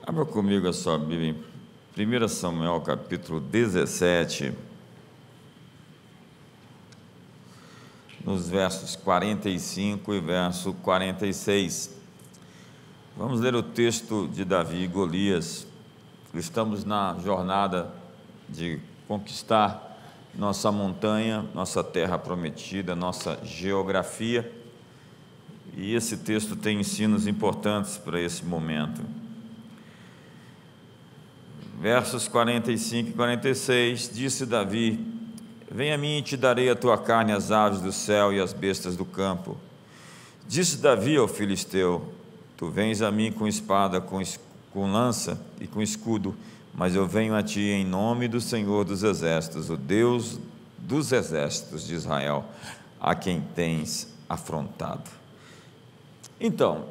Abra comigo a sua Bíblia em 1 Samuel, capítulo 17, nos versos 45 e verso 46. Vamos ler o texto de Davi e Golias. Estamos na jornada de conquistar nossa montanha, nossa terra prometida, nossa geografia, e esse texto tem ensinos importantes para esse momento. Versos 45 e 46, disse Davi: vem a mim e te darei a tua carne, as aves do céu e as bestas do campo. Disse Davi ao filisteu: tu vens a mim com espada, com lança e com escudo, mas eu venho a ti em nome do Senhor dos exércitos, o Deus dos exércitos de Israel, a quem tens afrontado. Então,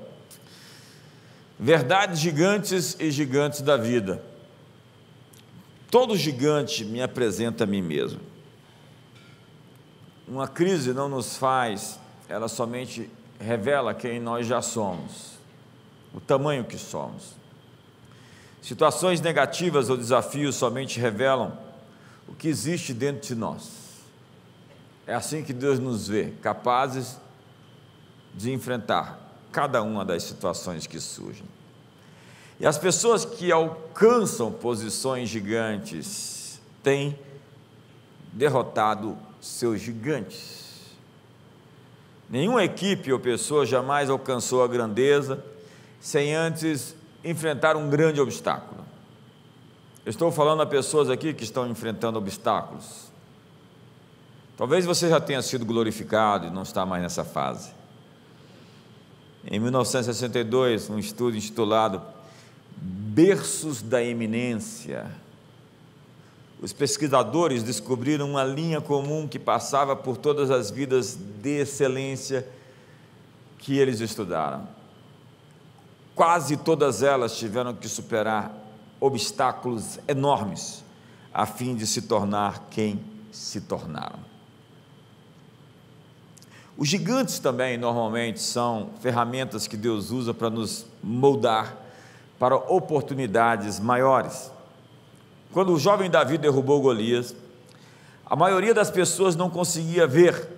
verdades gigantes e gigantes da vida. Todo gigante me apresenta a mim mesmo. Uma crise não nos faz, ela somente revela quem nós já somos, o tamanho que somos. Situações negativas ou desafios somente revelam o que existe dentro de nós. É assim que Deus nos vê, capazes de enfrentar cada uma das situações que surgem. E as pessoas que alcançam posições gigantes têm derrotado seus gigantes. Nenhuma equipe ou pessoa jamais alcançou a grandeza sem antes enfrentar um grande obstáculo. Eu estou falando a pessoas aqui que estão enfrentando obstáculos. Talvez você já tenha sido glorificado e não está mais nessa fase. Em 1962, um estudo intitulado Berços da Eminência, os pesquisadores descobriram uma linha comum que passava por todas as vidas de excelência que eles estudaram. Quase todas elas tiveram que superar obstáculos enormes a fim de se tornar quem se tornaram. Os gigantes também normalmente são ferramentas que Deus usa para nos moldar para oportunidades maiores. Quando o jovem Davi derrubou Golias, a maioria das pessoas não conseguia ver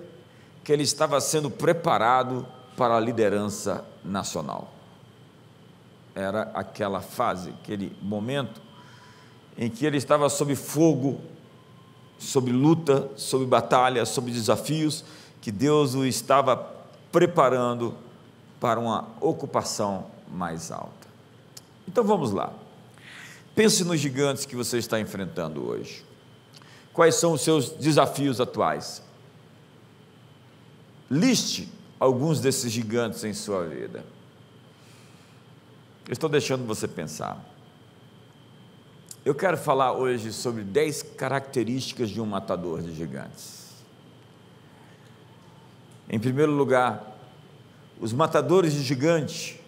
que ele estava sendo preparado para a liderança nacional. Era aquela fase, aquele momento em que ele estava sob fogo, sob luta, sob batalha, sob desafios, que Deus o estava preparando para uma ocupação mais alta. Então vamos lá. Pense nos gigantes que você está enfrentando hoje. Quais são os seus desafios atuais? Liste alguns desses gigantes em sua vida. Eu estou deixando você pensar. Eu quero falar hoje sobre 10 características de um matador de gigantes. Em primeiro lugar, os matadores de gigantes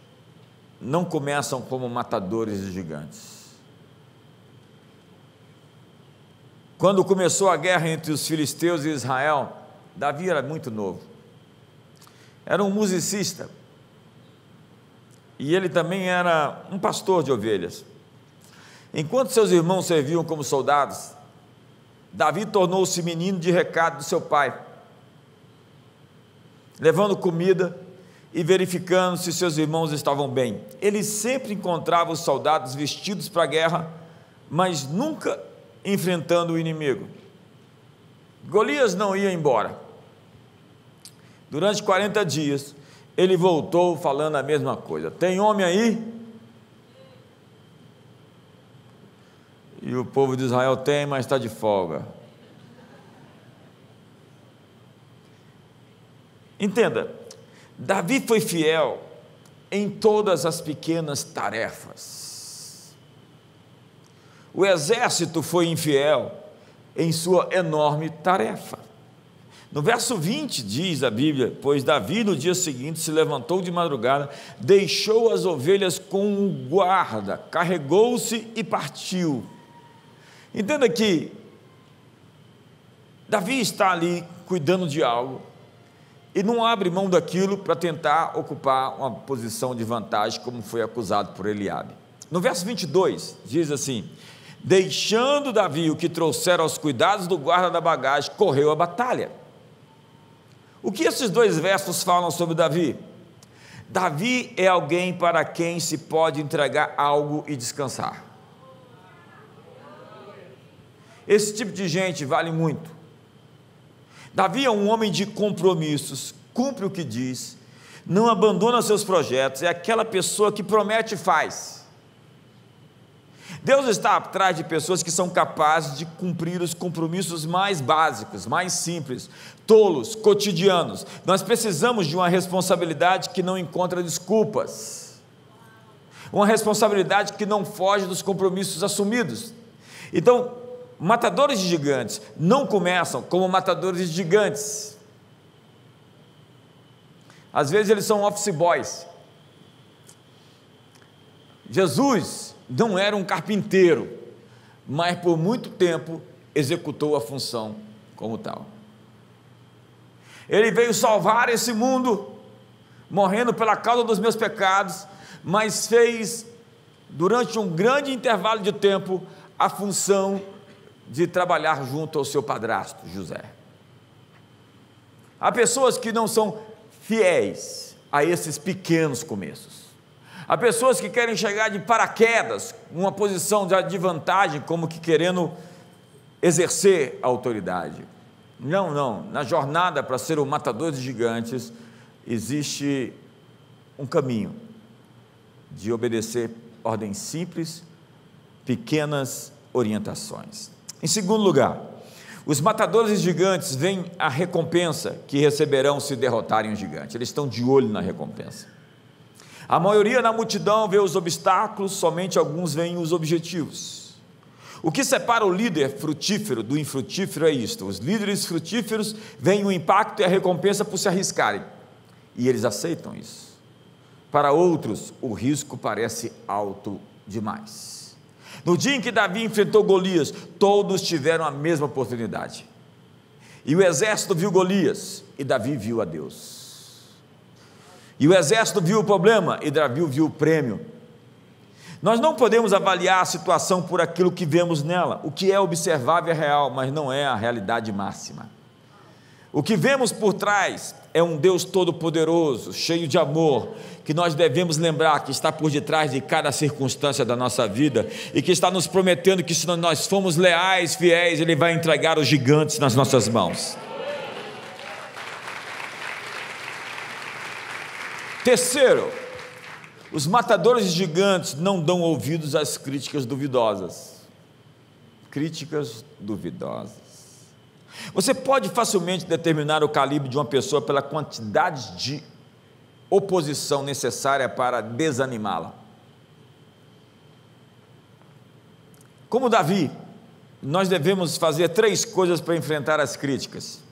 não começam como matadores de gigantes. Quando começou a guerra entre os filisteus e Israel, Davi era muito novo. Era um musicista. E ele também era um pastor de ovelhas. Enquanto seus irmãos serviam como soldados, Davi tornou-se menino de recado do seu pai, levando comida e verificando se seus irmãos estavam bem. Ele sempre encontrava os soldados vestidos para a guerra, mas nunca enfrentando o inimigo. Golias não ia embora. Durante 40 dias, ele voltou falando a mesma coisa: tem homem aí? E o povo de Israel: tem, mas está de folga. Entenda, Davi foi fiel em todas as pequenas tarefas. O exército foi infiel em sua enorme tarefa. No verso 20 diz a Bíblia: pois Davi no dia seguinte se levantou de madrugada, deixou as ovelhas com o guarda, carregou-se e partiu. Entenda que Davi está ali cuidando de algo e não abre mão daquilo para tentar ocupar uma posição de vantagem, como foi acusado por Eliabe. No verso 22, diz assim: deixando Davi o que trouxeram aos cuidados do guarda da bagagem, correu a batalha. O que esses dois versos falam sobre Davi? Davi é alguém para quem se pode entregar algo e descansar. Esse tipo de gente vale muito. Davi é um homem de compromissos, cumpre o que diz, não abandona seus projetos, é aquela pessoa que promete e faz. Deus está atrás de pessoas que são capazes de cumprir os compromissos mais básicos, mais simples, tolos, cotidianos. Nós precisamos de uma responsabilidade que não encontra desculpas, uma responsabilidade que não foge dos compromissos assumidos. Então, matadores de gigantes não começam como matadores de gigantes. Às vezes eles são office boys. Jesus não era um carpinteiro, mas por muito tempo executou a função como tal. Ele veio salvar esse mundo, morrendo pela causa dos meus pecados, mas fez, durante um grande intervalo de tempo, a função de trabalhar junto ao seu padrasto, José. Há pessoas que não são fiéis a esses pequenos começos. Há pessoas que querem chegar de paraquedas, numa posição de vantagem, como que querendo exercer a autoridade. Não, na jornada para ser o matador de gigantes, existe um caminho de obedecer ordens simples, pequenas orientações. Em segundo lugar, os matadores de gigantes veem a recompensa que receberão se derrotarem o gigante. Eles estão de olho na recompensa. A maioria da multidão vê os obstáculos, somente alguns veem os objetivos. O que separa o líder frutífero do infrutífero é isto: os líderes frutíferos veem o impacto e a recompensa por se arriscarem, e eles aceitam isso. Para outros, o risco parece alto demais. No dia em que Davi enfrentou Golias, todos tiveram a mesma oportunidade. E o exército viu Golias, e Davi viu a Deus. E o exército viu o problema, e Davi viu o prêmio. Nós não podemos avaliar a situação por aquilo que vemos nela. O que é observável é real, mas não é a realidade máxima. O que vemos por trás é um Deus todo-poderoso, cheio de amor, que nós devemos lembrar que está por detrás de cada circunstância da nossa vida, e que está nos prometendo que se nós formos leais, fiéis, Ele vai entregar os gigantes nas nossas mãos. Terceiro, os matadores de gigantes não dão ouvidos às críticas duvidosas. Críticas duvidosas. Você pode facilmente determinar o calibre de uma pessoa pela quantidade de oposição necessária para desanimá-la. Como Davi, nós devemos fazer 3 coisas para enfrentar as críticas.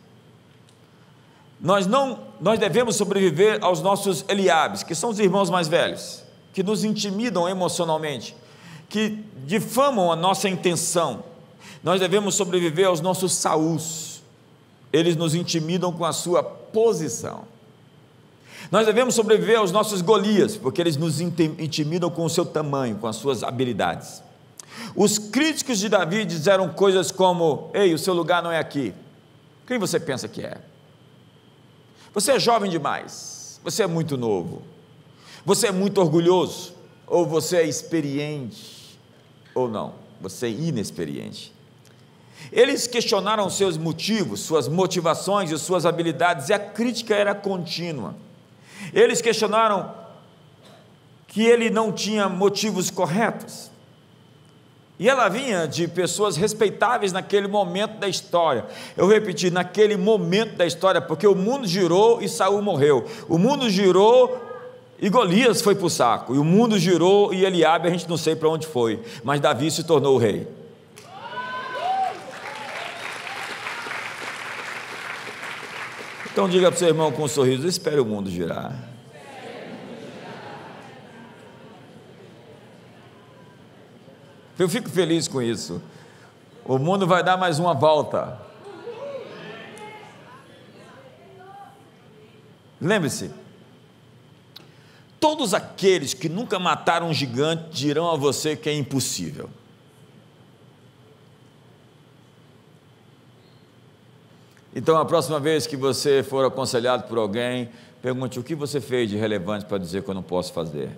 Nós devemos sobreviver aos nossos Eliabes, que são os irmãos mais velhos, que nos intimidam emocionalmente, que difamam a nossa intenção. Nós devemos sobreviver aos nossos Saús, eles nos intimidam com a sua posição. Nós devemos sobreviver aos nossos Golias, porque eles nos intimidam com o seu tamanho, com as suas habilidades. Os críticos de Davi disseram coisas como: ei, o seu lugar não é aqui. Quem você pensa que é? Você é jovem demais, você é muito novo, você é muito orgulhoso, ou você é experiente, ou não, você é inexperiente. Eles questionaram seus motivos, suas motivações e suas habilidades, e a crítica era contínua. Eles questionaram que ele não tinha motivos corretos, e ela vinha de pessoas respeitáveis naquele momento da história. Eu repeti, naquele momento da história, porque o mundo girou e Saul morreu, o mundo girou e Golias foi para o saco, e o mundo girou e Eliabe a gente não sei para onde foi, mas Davi se tornou o rei. Então diga para o seu irmão com um sorriso: espere o mundo girar. Eu fico feliz com isso. O mundo vai dar mais uma volta. Lembre-se, todos aqueles que nunca mataram um gigante dirão a você que é impossível. Então, a próxima vez que você for aconselhado por alguém, pergunte: o que você fez de relevante para dizer que eu não posso fazer?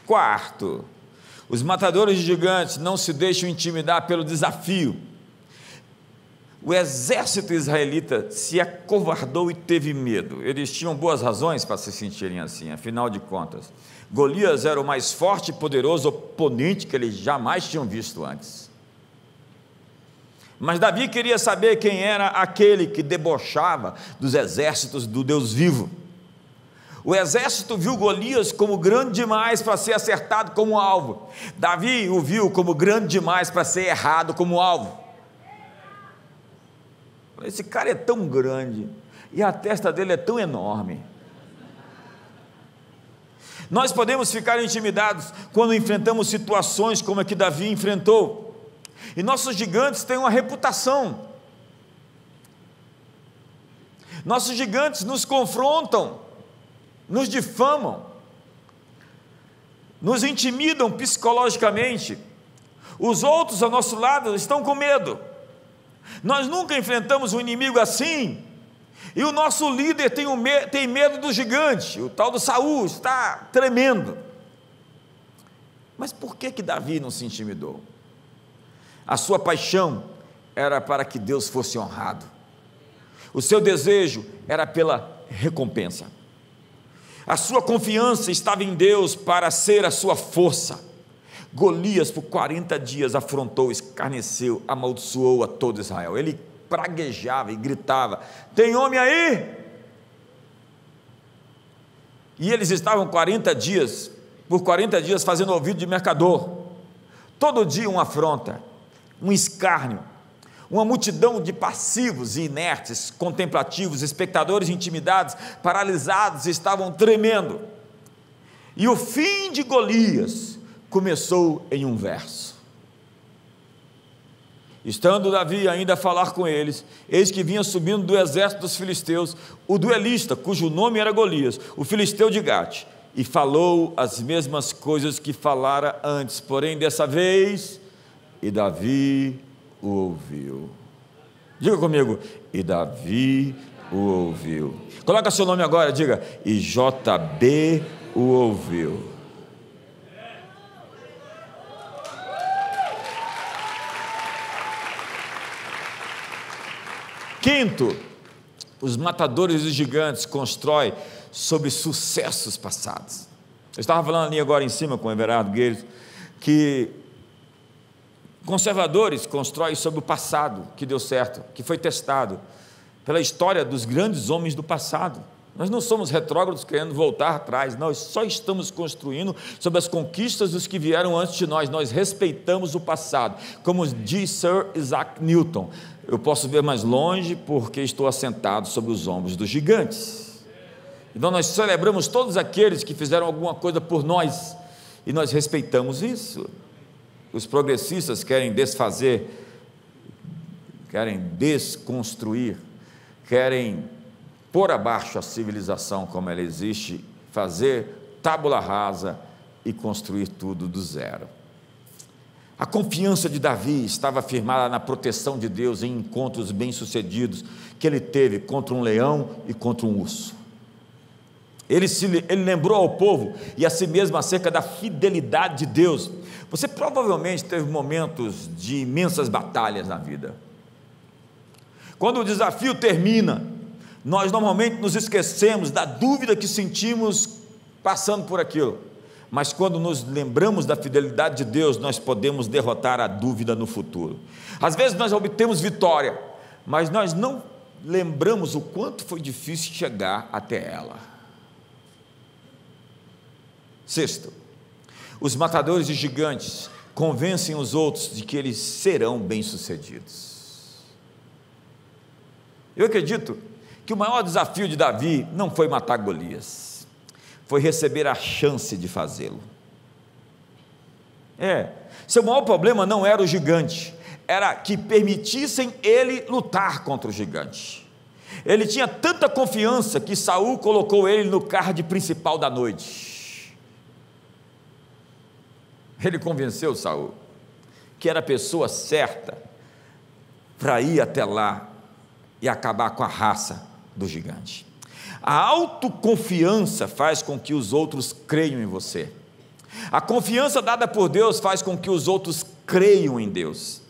Quarto, os matadores de gigantes não se deixam intimidar pelo desafio. O exército israelita se acovardou e teve medo. Eles tinham boas razões para se sentirem assim, afinal de contas. Golias era o mais forte e poderoso oponente que eles jamais tinham visto antes. Mas Davi queria saber quem era aquele que debochava dos exércitos do Deus vivo. O exército viu Golias como grande demais para ser acertado como alvo. Davi o viu como grande demais para ser errado como alvo. Esse cara é tão grande e a testa dele é tão enorme. Nós podemos ficar intimidados quando enfrentamos situações como a que Davi enfrentou. E nossos gigantes têm uma reputação. Nossos gigantes nos confrontam, nos difamam, nos intimidam psicologicamente. Os outros ao nosso lado estão com medo. Nós nunca enfrentamos um inimigo assim, e o nosso líder tem medo do gigante. O tal do Saul está tremendo. Mas por que Davi não se intimidou? A sua paixão era para que Deus fosse honrado. O seu desejo era pela recompensa. A sua confiança estava em Deus para ser a sua força. Golias por 40 dias afrontou, escarneceu, amaldiçoou a todo Israel. Ele praguejava e gritava: tem homem aí? E eles estavam por 40 dias fazendo ouvido de mercador. Todo dia uma afronta, um escárnio, uma multidão de passivos e inertes, contemplativos, espectadores intimidados, paralisados, estavam tremendo. E o fim de Golias começou em um verso. Estando Davi ainda a falar com eles, eis que vinha subindo do exército dos filisteus o duelista, cujo nome era Golias, o filisteu de Gate, e falou as mesmas coisas que falara antes, porém dessa vez, e Davi o ouviu. Diga comigo: e Davi o ouviu. Coloca seu nome agora, diga: e JB o ouviu. Quinto, os matadores de gigantes constroem sobre sucessos passados. Eu estava falando ali agora em cima com o Everardo Gueiros, que conservadores constroem sobre o passado que deu certo, que foi testado, pela história dos grandes homens do passado. Nós não somos retrógrados querendo voltar atrás, nós só estamos construindo sobre as conquistas dos que vieram antes de nós respeitamos o passado. Como diz Sir Isaac Newton: eu posso ver mais longe porque estou assentado sobre os ombros dos gigantes. Então nós celebramos todos aqueles que fizeram alguma coisa por nós, e nós respeitamos isso. Os progressistas querem desfazer, querem desconstruir, querem pôr abaixo a civilização como ela existe, fazer tábula rasa e construir tudo do zero. A confiança de Davi estava firmada na proteção de Deus em encontros bem-sucedidos que ele teve contra um leão e contra um urso. Ele lembrou ao povo e a si mesmo acerca da fidelidade de Deus. Você provavelmente teve momentos de imensas batalhas na vida. Quando o desafio termina, nós normalmente nos esquecemos da dúvida que sentimos passando por aquilo, mas quando nos lembramos da fidelidade de Deus, nós podemos derrotar a dúvida no futuro. Às vezes nós obtemos vitória, mas nós não lembramos o quanto foi difícil chegar até ela. Sexto, os matadores de gigantes convencem os outros de que eles serão bem-sucedidos. Eu acredito que o maior desafio de Davi não foi matar Golias, foi receber a chance de fazê-lo. Seu maior problema não era o gigante, era que permitissem ele lutar contra o gigante. Ele tinha tanta confiança que Saul colocou ele no card principal da noite. Ele convenceu Saul que era a pessoa certa para ir até lá e acabar com a raça do gigante. A autoconfiança faz com que os outros creiam em você. A confiança dada por Deus faz com que os outros creiam em Deus.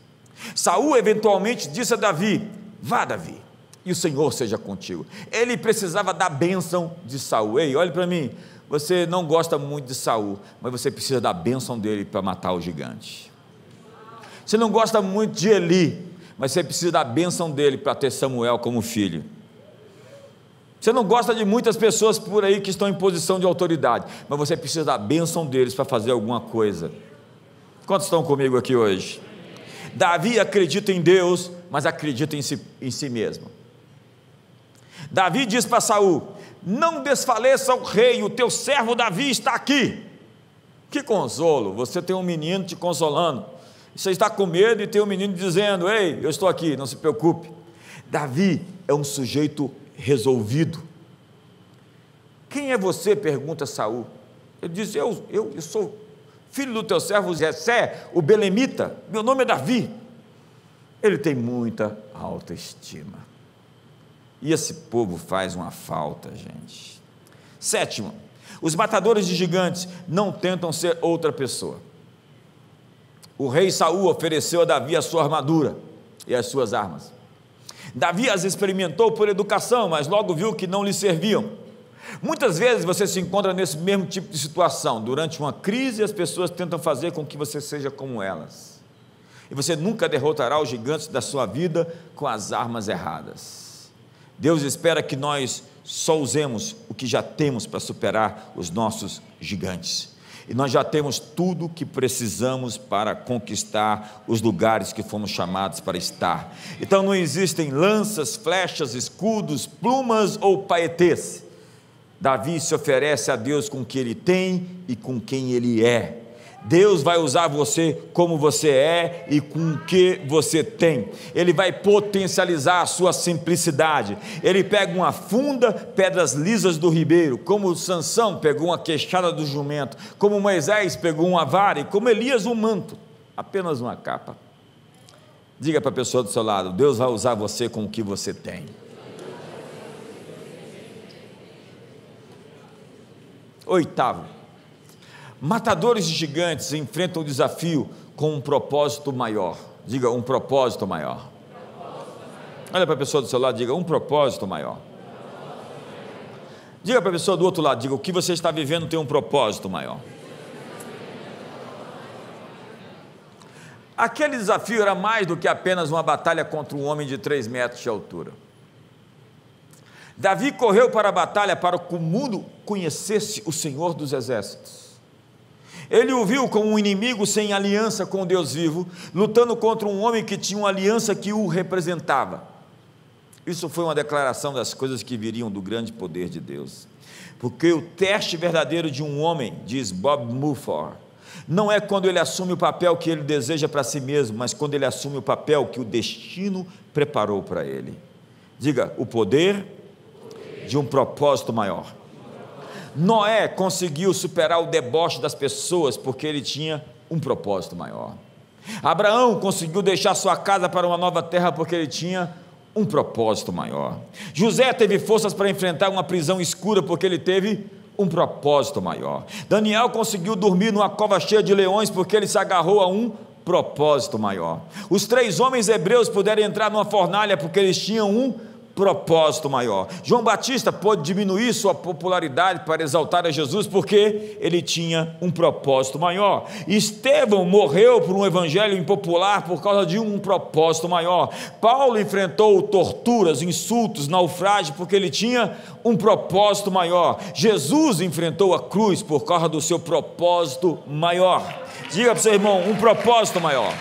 Saul eventualmente disse a Davi: vá, Davi, e o Senhor seja contigo. Ele precisava da bênção de Saul. Ei, olhe para mim, você não gosta muito de Saul, mas você precisa da bênção dele para matar o gigante. Você não gosta muito de Eli, mas você precisa da bênção dele para ter Samuel como filho. Você não gosta de muitas pessoas por aí que estão em posição de autoridade, mas você precisa da bênção deles para fazer alguma coisa. Quantos estão comigo aqui hoje? Davi acredita em Deus, mas acredita em si mesmo. Davi diz para Saul: não desfaleça o rei, o teu servo Davi está aqui. Que consolo, você tem um menino te consolando, você está com medo e tem um menino dizendo: ei, eu estou aqui, não se preocupe. Davi é um sujeito resolvido. Quem é você? Pergunta Saul. Ele diz: eu sou filho do teu servo Jessé, o belemita, meu nome é Davi. Ele tem muita autoestima, e esse povo faz uma falta, gente. Sétimo, os matadores de gigantes não tentam ser outra pessoa. O rei Saul ofereceu a Davi a sua armadura e as suas armas. Davi as experimentou por educação, mas logo viu que não lhe serviam. Muitas vezes você se encontra nesse mesmo tipo de situação. Durante uma crise, as pessoas tentam fazer com que você seja como elas, e você nunca derrotará os gigantes da sua vida com as armas erradas. Deus espera que nós só usemos o que já temos para superar os nossos gigantes, e nós já temos tudo o que precisamos para conquistar os lugares que fomos chamados para estar. Então não existem lanças, flechas, escudos, plumas ou paetês. Davi se oferece a Deus com o que ele tem e com quem ele é. Deus vai usar você como você é e com o que você tem. Ele vai potencializar a sua simplicidade. Ele pega uma funda, pedras lisas do ribeiro, como Sansão pegou uma queixada do jumento, como Moisés pegou uma vara, e como Elias um manto, apenas uma capa. Diga para a pessoa do seu lado: Deus vai usar você com o que você tem. Oitavo, matadores de gigantes enfrentam o desafio com um propósito maior. Diga: um propósito maior. Olha para a pessoa do seu lado, diga: um propósito maior. Diga para a pessoa do outro lado, diga: o que você está vivendo tem um propósito maior. Aquele desafio era mais do que apenas uma batalha contra um homem de 3 metros de altura. Davi correu para a batalha para que o mundo conhecesse o Senhor dos Exércitos. Ele o viu como um inimigo sem aliança com o Deus vivo, lutando contra um homem que tinha uma aliança que o representava. Isso foi uma declaração das coisas que viriam do grande poder de Deus. Porque o teste verdadeiro de um homem, diz Bob Mumford, não é quando ele assume o papel que ele deseja para si mesmo, mas quando ele assume o papel que o destino preparou para ele. Diga: o poder de um propósito maior. Noé conseguiu superar o deboche das pessoas porque ele tinha um propósito maior. Abraão conseguiu deixar sua casa para uma nova terra porque ele tinha um propósito maior. José teve forças para enfrentar uma prisão escura porque ele teve um propósito maior. Daniel conseguiu dormir numa cova cheia de leões porque ele se agarrou a um propósito maior. Os 3 homens hebreus puderam entrar numa fornalha porque eles tinham um propósito maior. João Batista pôde diminuir sua popularidade para exaltar a Jesus porque ele tinha um propósito maior. Estevão morreu por um evangelho impopular por causa de um propósito maior. Paulo enfrentou torturas, insultos, naufrágio porque ele tinha um propósito maior. Jesus enfrentou a cruz por causa do seu propósito maior. Diga para o seu irmão: um propósito maior.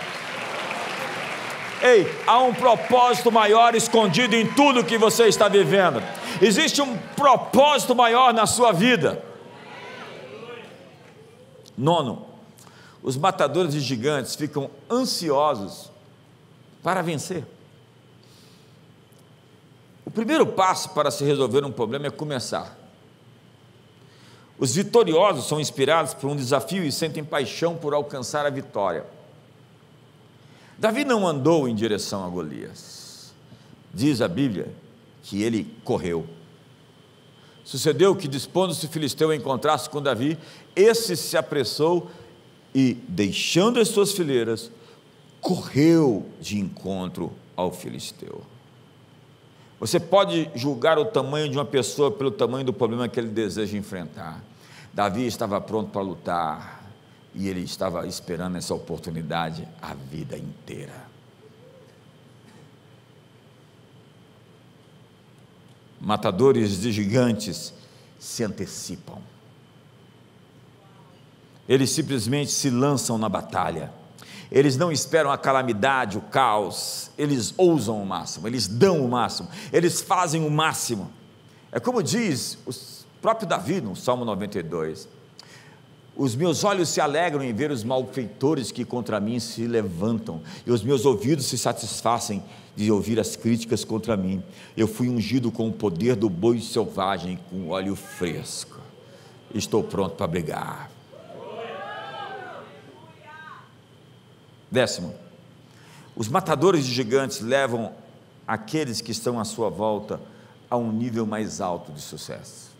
Ei, há um propósito maior escondido em tudo que você está vivendo. Existe um propósito maior na sua vida. 9, os matadores de gigantes ficam ansiosos para vencer. O primeiro passo para se resolver um problema é começar. Os vitoriosos são inspirados por um desafio e sentem paixão por alcançar a vitória. Davi não andou em direção a Golias. Diz a Bíblia que ele correu. Sucedeu que, dispondo-se o filisteu a encontrar-se com Davi, esse se apressou e, deixando as suas fileiras, correu de encontro ao filisteu. Você pode julgar o tamanho de uma pessoa pelo tamanho do problema que ele deseja enfrentar. Davi estava pronto para lutar e ele estava esperando essa oportunidade a vida inteira. Matadores de gigantes se antecipam. Eles simplesmente se lançam na batalha. Eles não esperam a calamidade, o caos, eles ousam o máximo, eles dão o máximo, eles fazem o máximo. É como diz o próprio Davi no Salmo 92, os meus olhos se alegram em ver os malfeitores que contra mim se levantam, e os meus ouvidos se satisfazem de ouvir as críticas contra mim. Eu fui ungido com o poder do boi selvagem, com óleo fresco, estou pronto para brigar. 10, os matadores de gigantes levam aqueles que estão à sua volta a um nível mais alto de sucesso.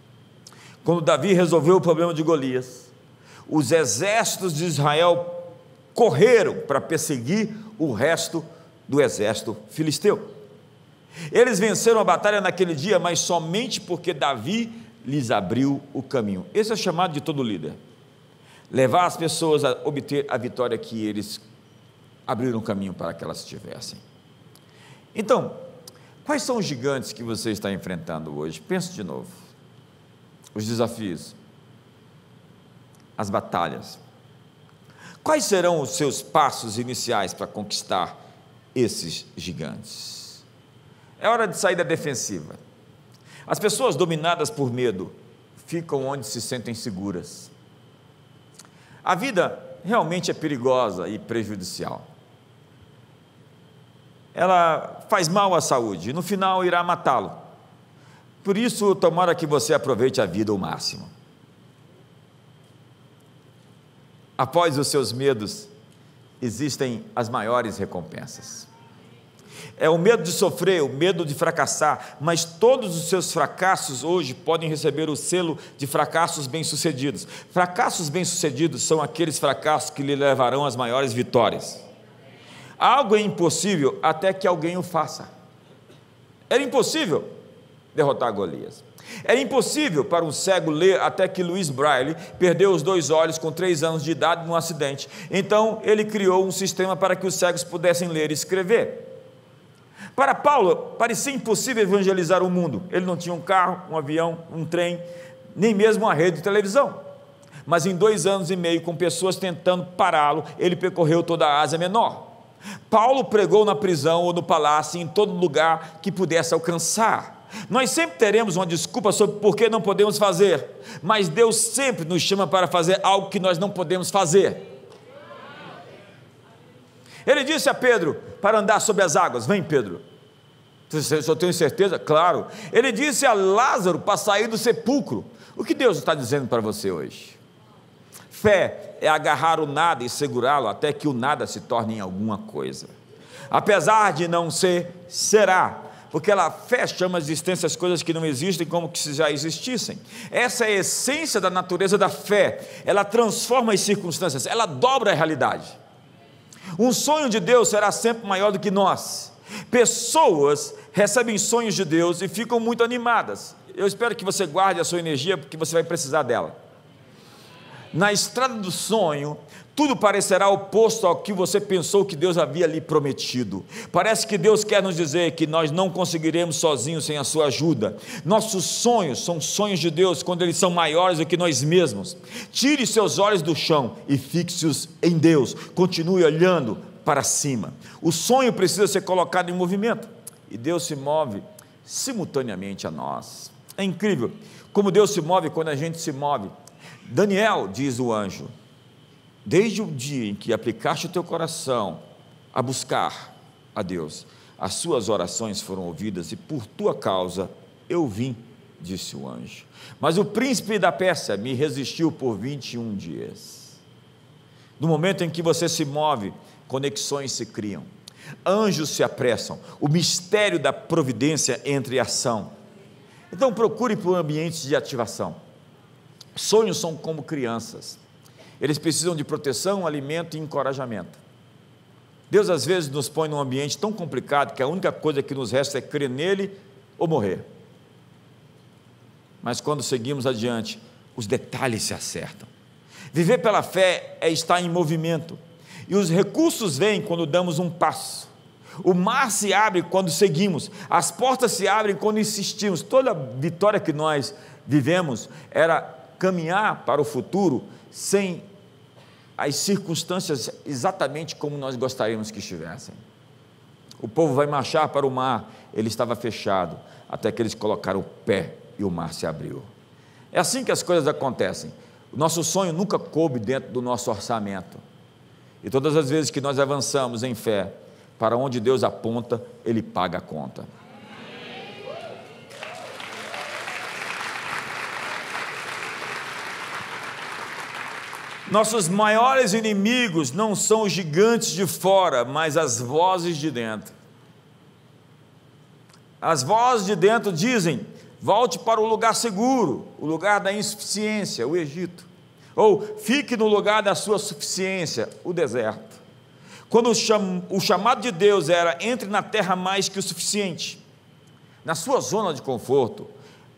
Quando Davi resolveu o problema de Golias, os exércitos de Israel correram para perseguir o resto do exército filisteu. Eles venceram a batalha naquele dia, mas somente porque Davi lhes abriu o caminho. Esse é chamado de todo líder: levar as pessoas a obter a vitória que eles abriram um caminho para que elas tivessem. Então, quais são os gigantes que você está enfrentando hoje? Pense de novo. Os desafios, as batalhas. Quais serão os seus passos iniciais para conquistar esses gigantes? É hora de sair da defensiva. As pessoas dominadas por medo ficam onde se sentem seguras. A vida realmente é perigosa e prejudicial. Ela faz mal à saúde e no final irá matá-lo. Por isso, tomara que você aproveite a vida ao máximo. Após os seus medos, existem as maiores recompensas. É o medo de sofrer, o medo de fracassar, mas todos os seus fracassos hoje podem receber o selo de fracassos bem-sucedidos. Fracassos bem-sucedidos são aqueles fracassos que lhe levarão às maiores vitórias. Algo é impossível até que alguém o faça. Era impossível derrotar Golias. Era impossível para um cego ler até que Louis Braille perdeu os 2 olhos com 3 anos de idade num acidente. Então ele criou um sistema para que os cegos pudessem ler e escrever. Para Paulo, parecia impossível evangelizar o mundo. Ele não tinha um carro, um avião, um trem, nem mesmo uma rede de televisão. Mas em 2 anos e meio, com pessoas tentando pará-lo, ele percorreu toda a Ásia Menor. Paulo pregou na prisão ou no palácio, em todo lugar que pudesse alcançar. Nós sempre teremos uma desculpa sobre por que não podemos fazer, mas Deus sempre nos chama para fazer algo que nós não podemos fazer. Ele disse a Pedro para andar sobre as águas: vem, Pedro. Eu tenho certeza? Claro. Ele disse a Lázaro para sair do sepulcro. O que Deus está dizendo para você hoje? Fé é agarrar o nada e segurá-lo até que o nada se torne em alguma coisa. Apesar de não ser, será. Porque a fé chama a existência as coisas que não existem como que se já existissem. Essa é a essência da natureza da fé. Ela transforma as circunstâncias, ela dobra a realidade. Um sonho de Deus será sempre maior do que nós. Pessoas recebem sonhos de Deus e ficam muito animadas. Eu espero que você guarde a sua energia, porque você vai precisar dela. Na estrada do sonho, tudo parecerá oposto ao que você pensou que Deus havia lhe prometido. Parece que Deus quer nos dizer que nós não conseguiremos sozinhos sem a sua ajuda. Nossos sonhos são sonhos de Deus quando eles são maiores do que nós mesmos. Tire seus olhos do chão e fixe-os em Deus. Continue olhando para cima. O sonho precisa ser colocado em movimento e Deus se move simultaneamente a nós. É incrível como Deus se move quando a gente se move. Daniel, diz o anjo, desde o dia em que aplicaste o teu coração a buscar a Deus: as suas orações foram ouvidas e por tua causa eu vim, disse o anjo. Mas o príncipe da Pérsia me resistiu por 21 dias. No momento em que você se move, conexões se criam, anjos se apressam, o mistério da providência entra em ação. Então procure por ambientes de ativação. Sonhos são como crianças, eles precisam de proteção, alimento e encorajamento. Deus às vezes nos põe num ambiente tão complicado que a única coisa que nos resta é crer nele ou morrer. Mas quando seguimos adiante, os detalhes se acertam. Viver pela fé é estar em movimento, e os recursos vêm quando damos um passo. O mar se abre quando seguimos, as portas se abrem quando insistimos. Toda vitória que nós vivemos era caminhar para o futuro sem as circunstâncias exatamente como nós gostaríamos que estivessem. O povo vai marchar para o mar, ele estava fechado, até que eles colocaram o pé e o mar se abriu. É assim que as coisas acontecem. O nosso sonho nunca coube dentro do nosso orçamento, e todas as vezes que nós avançamos em fé, para onde Deus aponta, Ele paga a conta. Nossos maiores inimigos não são os gigantes de fora, mas as vozes de dentro. As vozes de dentro dizem: volte para o lugar seguro, o lugar da insuficiência, o Egito. Ou fique no lugar da sua suficiência, o deserto. Quando o chamado de Deus era: entre na terra mais que o suficiente. Na sua zona de conforto,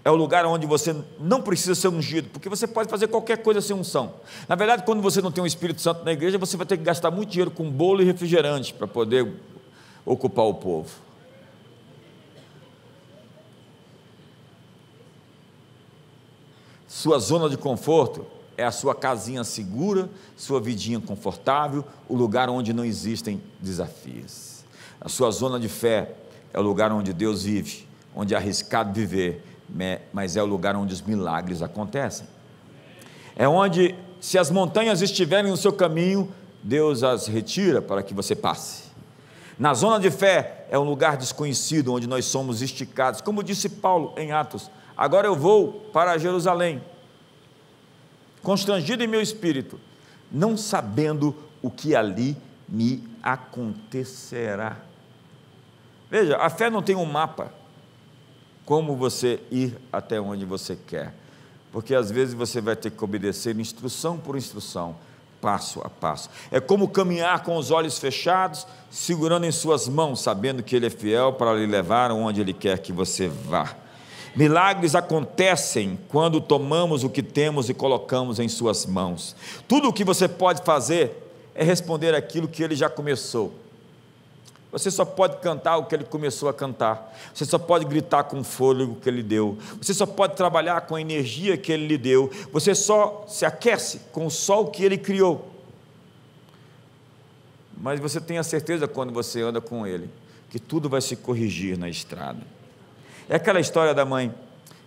é o lugar onde você não precisa ser ungido, porque você pode fazer qualquer coisa sem unção. Na verdade, quando você não tem o Espírito Santo na igreja, você vai ter que gastar muito dinheiro com bolo e refrigerante para poder ocupar o povo. Sua zona de conforto é a sua casinha segura, sua vidinha confortável, o lugar onde não existem desafios. A sua zona de fé é o lugar onde Deus vive, onde é arriscado viver, mas é o lugar onde os milagres acontecem. É onde, se as montanhas estiverem no seu caminho, Deus as retira para que você passe. Na zona de fé é um lugar desconhecido, onde nós somos esticados, como disse Paulo em Atos: agora eu vou para Jerusalém, constrangido em meu espírito, não sabendo o que ali me acontecerá. Veja, a fé não tem um mapa, como você ir até onde você quer, porque às vezes você vai ter que obedecer instrução por instrução, passo a passo. É como caminhar com os olhos fechados, segurando em suas mãos, sabendo que Ele é fiel para lhe levar onde Ele quer que você vá. Milagres acontecem quando tomamos o que temos e colocamos em suas mãos. Tudo o que você pode fazer é responder aquilo que Ele já começou. Você só pode cantar o que Ele começou a cantar, você só pode gritar com o fôlego que Ele deu, você só pode trabalhar com a energia que Ele lhe deu, você só se aquece com o sol que Ele criou. Mas você tem a certeza, quando você anda com Ele, que tudo vai se corrigir na estrada. É aquela história da mãe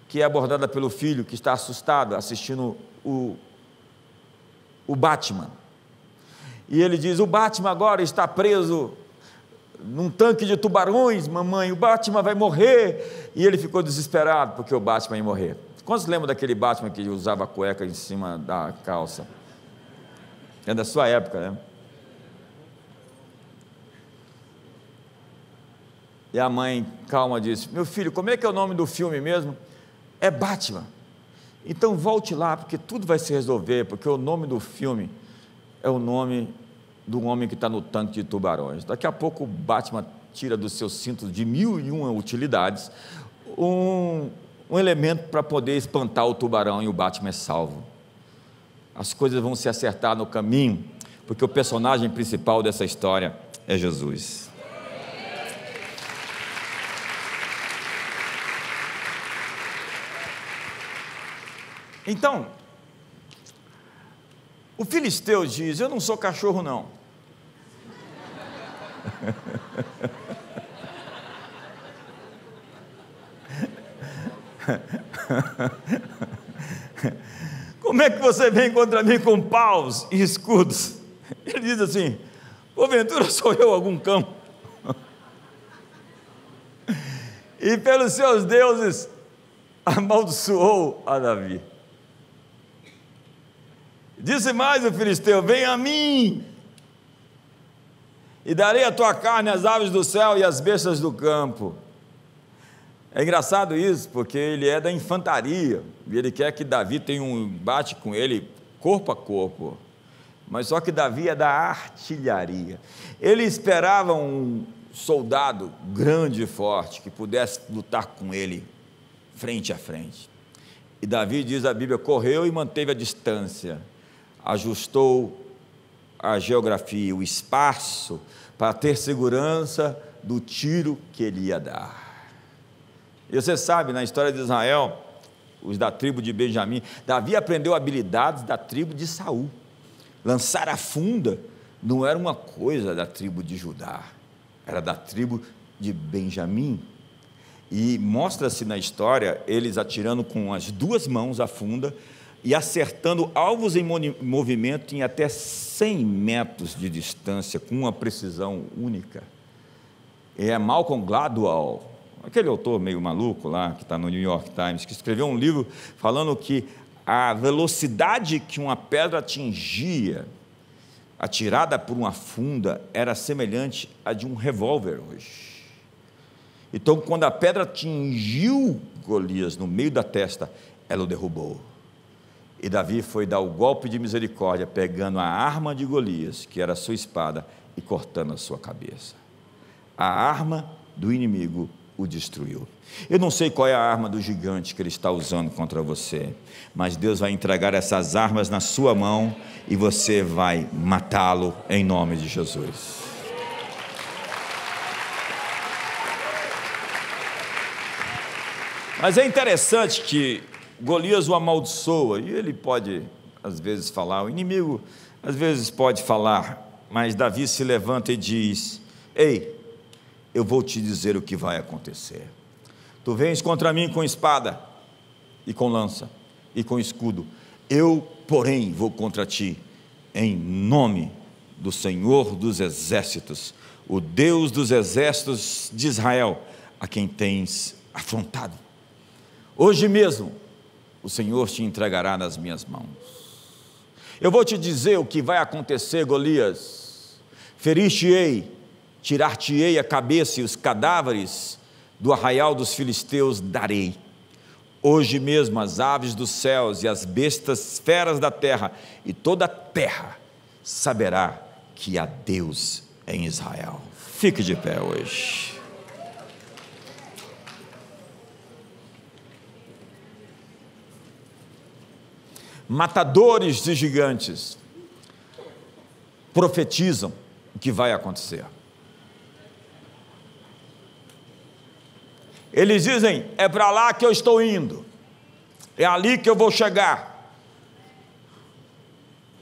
que é abordada pelo filho que está assustado assistindo o Batman, e ele diz: o Batman agora está preso num tanque de tubarões, mamãe, o Batman vai morrer. E ele ficou desesperado porque o Batman ia morrer. Quantos lembram daquele Batman que usava a cueca em cima da calça? É da sua época, né? E a mãe, calma, disse: meu filho, como é que é o nome do filme mesmo? É Batman. Então volte lá, porque tudo vai se resolver, porque o nome do filme é o nome do homem que está no tanque de tubarões. Daqui a pouco o Batman tira do seu cinto de 1001 utilidades um elemento para poder espantar o tubarão, e o Batman é salvo. As coisas vão se acertar no caminho, porque o personagem principal dessa história é Jesus. Então, o filisteu diz: eu não sou cachorro não. Como é que você vem contra mim com paus e escudos? Ele diz assim: porventura sou eu algum cão? e pelos seus deuses amaldiçoou a Davi. Disse mais o filisteu: vem a mim, e darei a tua carne às aves do céu e às bestas do campo. É engraçado isso, porque ele é da infantaria, e ele quer que Davi tenha um embate com ele corpo a corpo, mas só que Davi é da artilharia. Ele esperava um soldado grande e forte, que pudesse lutar com ele, frente a frente, e Davi, diz a Bíblia, correu e manteve a distância, ajustou a geografia, o espaço, para ter segurança do tiro que ele ia dar. E você sabe, na história de Israel, os da tribo de Benjamim, Davi aprendeu habilidades da tribo de Saul. Lançar a funda não era uma coisa da tribo de Judá, era da tribo de Benjamim. E mostra-se na história, eles atirando com as duas mãos a funda, e acertando alvos em movimento em até 100 metros de distância, com uma precisão única. É Malcolm Gladwell, aquele autor meio maluco lá, que está no New York Times, que escreveu um livro falando que a velocidade que uma pedra atingia, atirada por uma funda, era semelhante à de um revólver hoje. Então, quando a pedra atingiu Golias no meio da testa, ela o derrubou. E Davi foi dar o golpe de misericórdia, pegando a arma de Golias, que era a sua espada, e cortando a sua cabeça. A arma do inimigo o destruiu. Eu não sei qual é a arma do gigante que ele está usando contra você, mas Deus vai entregar essas armas na sua mão, e você vai matá-lo em nome de Jesus. Mas é interessante que Golias o amaldiçoa, e ele pode às vezes falar, o inimigo às vezes pode falar, mas Davi se levanta e diz: ei, eu vou te dizer o que vai acontecer. Tu vens contra mim com espada, e com lança, e com escudo, eu, porém, vou contra ti, em nome do Senhor dos exércitos, o Deus dos exércitos de Israel, a quem tens afrontado. Hoje mesmo, o Senhor te entregará nas minhas mãos. Eu vou te dizer o que vai acontecer, Golias. Ferir-te-ei, tirar-te-ei a cabeça, e os cadáveres do arraial dos filisteus darei. Hoje mesmo as aves dos céus e as bestas feras da terra, e toda a terra saberá que há Deus em Israel. Fique de pé hoje. Matadores de gigantes profetizam o que vai acontecer. Eles dizem: é para lá que eu estou indo, é ali que eu vou chegar.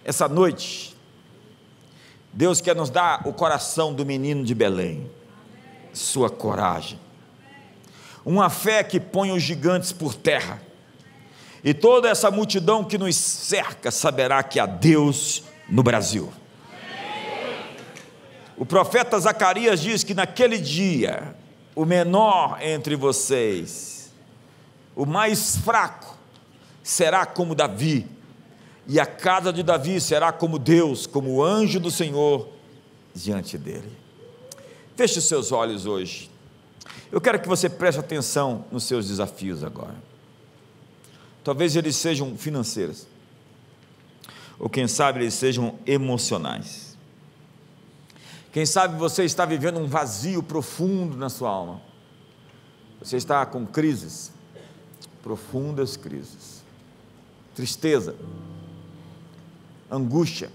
Essa noite, Deus quer nos dar o coração do menino de Belém, sua coragem, uma fé que põe os gigantes por terra, e toda essa multidão que nos cerca saberá que há Deus no Brasil. O profeta Zacarias diz que naquele dia, o menor entre vocês, o mais fraco, será como Davi, e a casa de Davi será como Deus, como o anjo do Senhor diante dele. Feche os seus olhos hoje. Eu quero que você preste atenção nos seus desafios agora. Talvez eles sejam financeiros, ou quem sabe eles sejam emocionais. Quem sabe você está vivendo um vazio profundo na sua alma. Você está com crises, profundas crises, tristeza, angústia,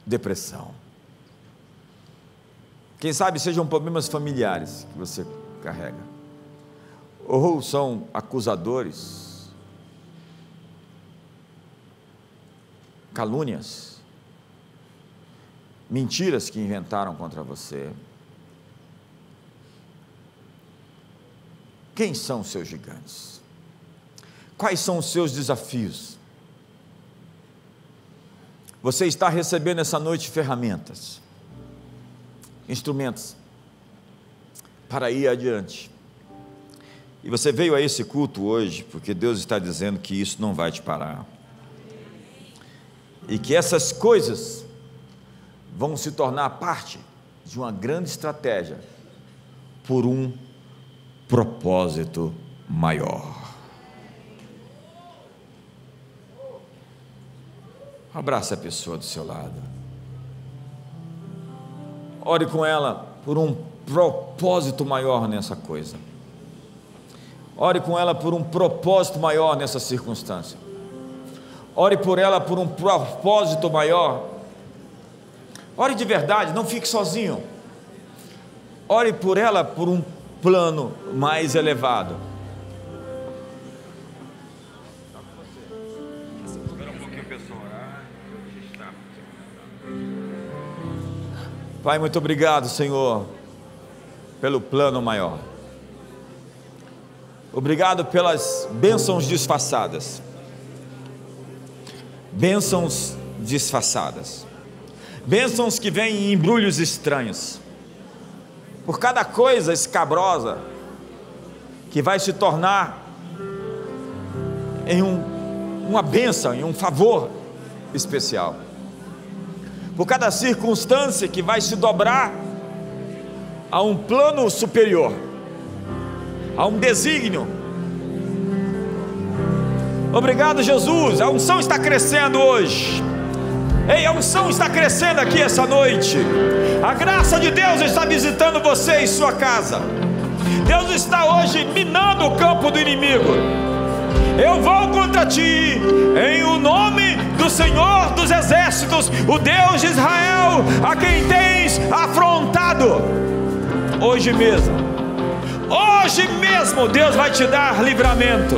depressão. Quem sabe sejam problemas familiares que você carrega, ou são acusadores, calúnias, mentiras que inventaram contra você. Quem são os seus gigantes? Quais são os seus desafios? Você está recebendo essa noite ferramentas, instrumentos, para ir adiante. E você veio a esse culto hoje porque Deus está dizendo que isso não vai te parar, e que essas coisas vão se tornar parte de uma grande estratégia por um propósito maior. Abraça a pessoa do seu lado, ore com ela por um propósito maior nessa coisa, ore com ela por um propósito maior nessa circunstância, ore por ela por um propósito maior. Ore de verdade, não fique sozinho, ore por ela por um plano mais elevado. Pai, muito obrigado, Senhor, pelo plano maior. Obrigado pelas bênçãos disfarçadas. Bênçãos disfarçadas. Bênçãos que vêm em embrulhos estranhos. Por cada coisa escabrosa que vai se tornar em uma bênção, em um favor especial. Por cada circunstância que vai se dobrar a um plano superior, a um desígnio. Obrigado, Jesus. A unção está crescendo hoje. Ei, a unção está crescendo aqui essa noite. A graça de Deus está visitando você em sua casa. Deus está hoje minando o campo do inimigo. Eu vou contra ti em o nome do Senhor dos Exércitos, o Deus de Israel, a quem tens afrontado. Hoje mesmo Deus vai te dar livramento.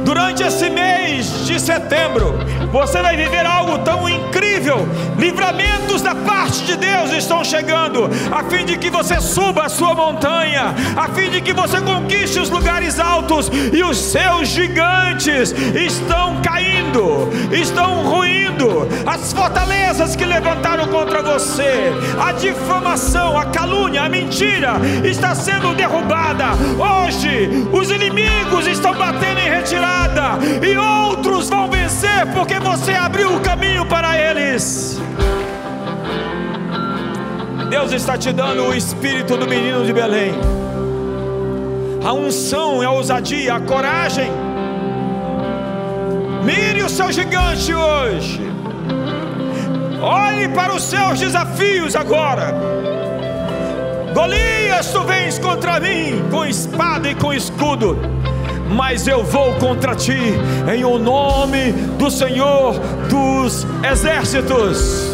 Durante esse mês de setembro, você vai viver algo tão incrível. Livramentos da parte de Deus estão chegando, a fim de que você suba a sua montanha, a fim de que você conquiste os lugares altos, e os seus gigantes estão caindo, estão ruindo. As fortalezas que levantaram contra você, a difamação, a calúnia, a mentira está sendo derrubada. Hoje os inimigos estão batendo em retirada, e outros vão vencer porque você abriu o caminho para eles. Deus está te dando o espírito do menino de Belém, a unção, a ousadia, a coragem. Mire o seu gigante hoje, olhe para os seus desafios agora. Golias, tu vens contra mim com espada e com escudo, mas eu vou contra ti em o nome do Senhor dos Exércitos.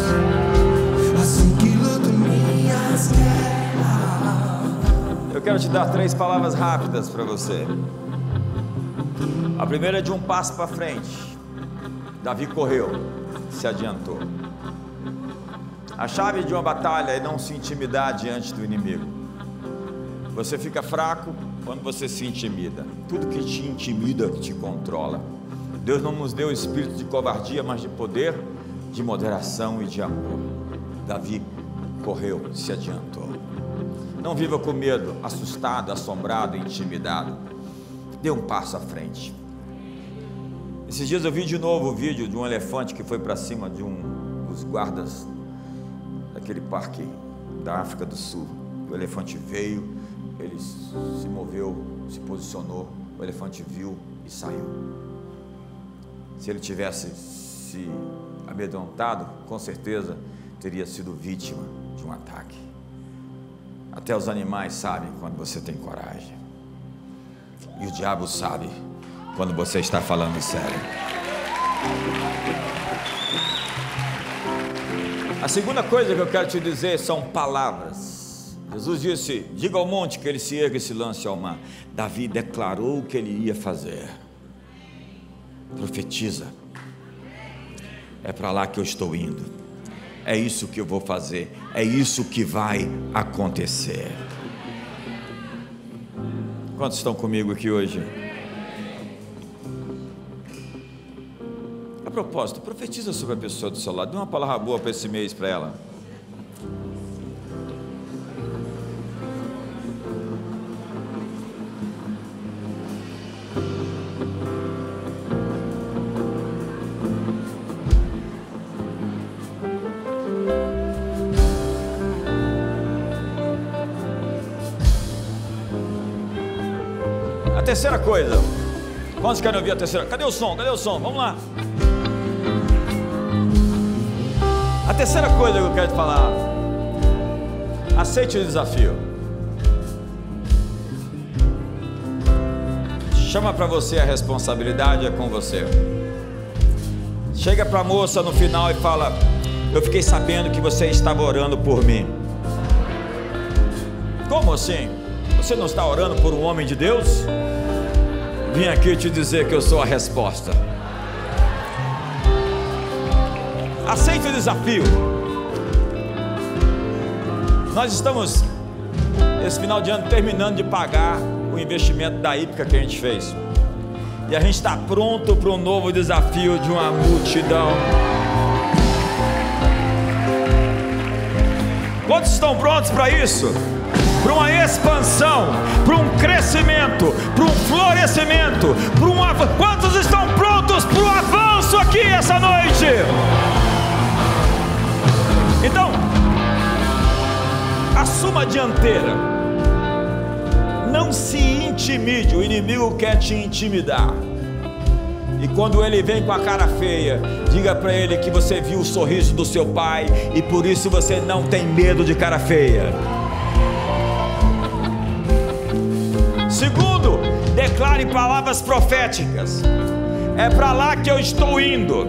Eu quero te dar 3 palavras rápidas para você. A primeira é de um passo para frente. Davi correu, se adiantou. A chave de uma batalha é não se intimidar diante do inimigo. Você fica fraco quando você se intimida. Tudo que te intimida te controla. Deus não nos deu o espírito de covardia, mas de poder, de moderação e de amor. Davi correu, se adiantou. Não viva com medo, assustado, assombrado, intimidado. Dê um passo à frente. Esses dias eu vi de novo o vídeo de um elefante que foi para cima de dos guardas daquele parque da África do Sul. O elefante veio, ele se moveu, se posicionou, o elefante viu e saiu. Se ele tivesse se amedrontado, com certeza teria sido vítima de um ataque. Até os animais sabem quando você tem coragem, e o diabo sabe quando você está falando sério. A segunda coisa que eu quero te dizer são palavras. Jesus disse: diga ao monte que ele se erga e se lance ao mar. Davi declarou o que ele ia fazer. Profetiza: é para lá que eu estou indo, é isso que eu vou fazer, é isso que vai acontecer. Quantos estão comigo aqui hoje? A propósito, profetiza sobre a pessoa do seu lado. Dê uma palavra boa para esse mês para ela. terceira coisa. Quantos querem ouvir a terceira? Cadê o som? Cadê o som? Vamos lá. A terceira coisa que eu quero te falar: aceite o desafio. Chama para você a responsabilidade, é com você. Chega para a moça no final e fala: eu fiquei sabendo que você estava orando por mim. Como assim? Você não está orando por um homem de Deus? Vim aqui te dizer que eu sou a resposta. Aceite o desafio. Nós estamos, esse final de ano, terminando de pagar o investimento da hípica que a gente fez. E a gente está pronto para um novo desafio de uma multidão. Quantos estão prontos para isso? Para uma expansão, para um crescimento, para um florescimento, para um avanço. Quantos estão prontos para o avanço aqui essa noite? Então, assuma a dianteira. Não se intimide, o inimigo quer te intimidar. E quando ele vem com a cara feia, diga para ele que você viu o sorriso do seu pai e por isso você não tem medo de cara feia. Segundo, declare palavras proféticas. É para lá que eu estou indo.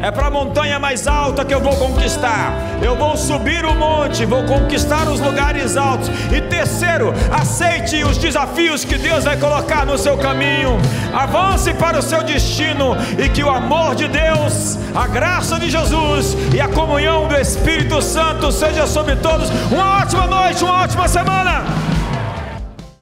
É para a montanha mais alta que eu vou conquistar. Eu vou subir o monte, vou conquistar os lugares altos. E terceiro, aceite os desafios que Deus vai colocar no seu caminho. Avance para o seu destino e que o amor de Deus, a graça de Jesus e a comunhão do Espírito Santo seja sobre todos. Uma ótima noite, uma ótima semana.